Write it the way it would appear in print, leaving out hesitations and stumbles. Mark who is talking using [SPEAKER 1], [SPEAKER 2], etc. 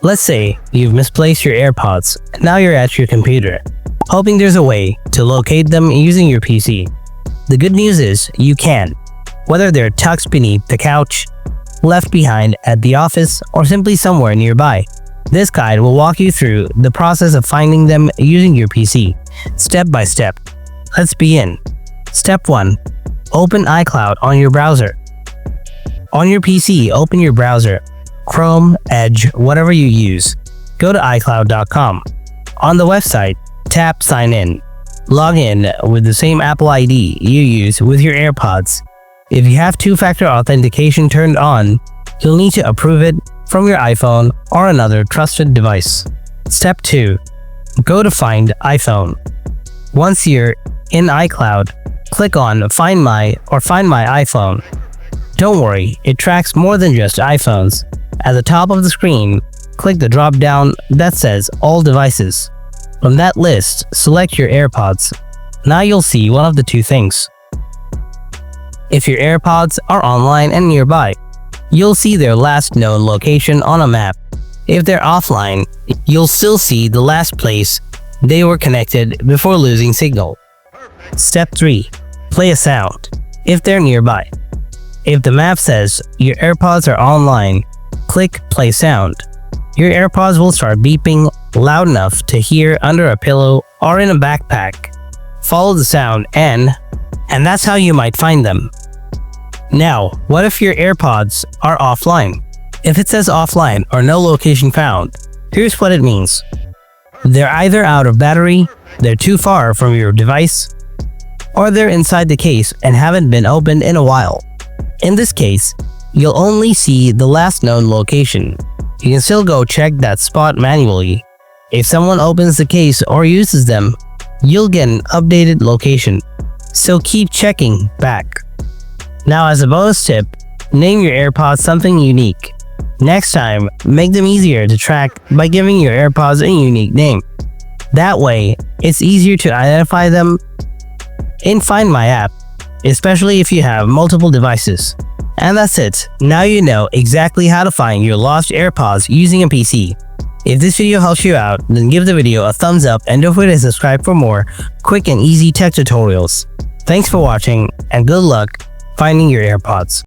[SPEAKER 1] Let's say you've misplaced your AirPods, and now you're at your computer, hoping there's a way to locate them using your PC. The good news is you can, whether they're tucked beneath the couch, left behind at the office, or simply somewhere nearby. This guide will walk you through the process of finding them using your PC, step by step. Let's begin. Step 1. Open iCloud on your browser. On your PC, open your browser. Chrome, Edge, whatever you use. Go to iCloud.com. On the website, tap Sign In. Log in with the same Apple ID you use with your AirPods. If you have two-factor authentication turned on, you'll need to approve it from your iPhone or another trusted device. Step 2. Go to Find iPhone. Once you're in iCloud, click on Find My or Find My iPhone. Don't worry, it tracks more than just iPhones. At the top of the screen, click the drop-down that says All Devices. From that list, select your AirPods. Now you'll see one of the two things. If your AirPods are online and nearby, you'll see their last known location on a map. If they're offline, you'll still see the last place they were connected before losing signal. Step 3. Play a sound. If they're nearby. If the map says your AirPods are online, click Play Sound. Your AirPods will start beeping loud enough to hear under a pillow or in a backpack. Follow the sound and that's how you might find them. Now, what if your AirPods are offline? If it says offline or no location found, here's what it means. They're either out of battery, they're too far from your device, or they're inside the case and haven't been opened in a while. In this case, you'll only see the last known location. You can still go check that spot manually. If someone opens the case or uses them, you'll get an updated location. So keep checking back. Now, as a bonus tip, name your AirPods something unique. Next time, make them easier to track by giving your AirPods a unique name. That way, it's easier to identify them in Find My app, especially if you have multiple devices. And that's it. Now you know exactly how to find your lost AirPods using a PC. If this video helps you out, then give the video a thumbs up and don't forget to subscribe for more quick and easy tech tutorials. Thanks for watching and good luck finding your AirPods.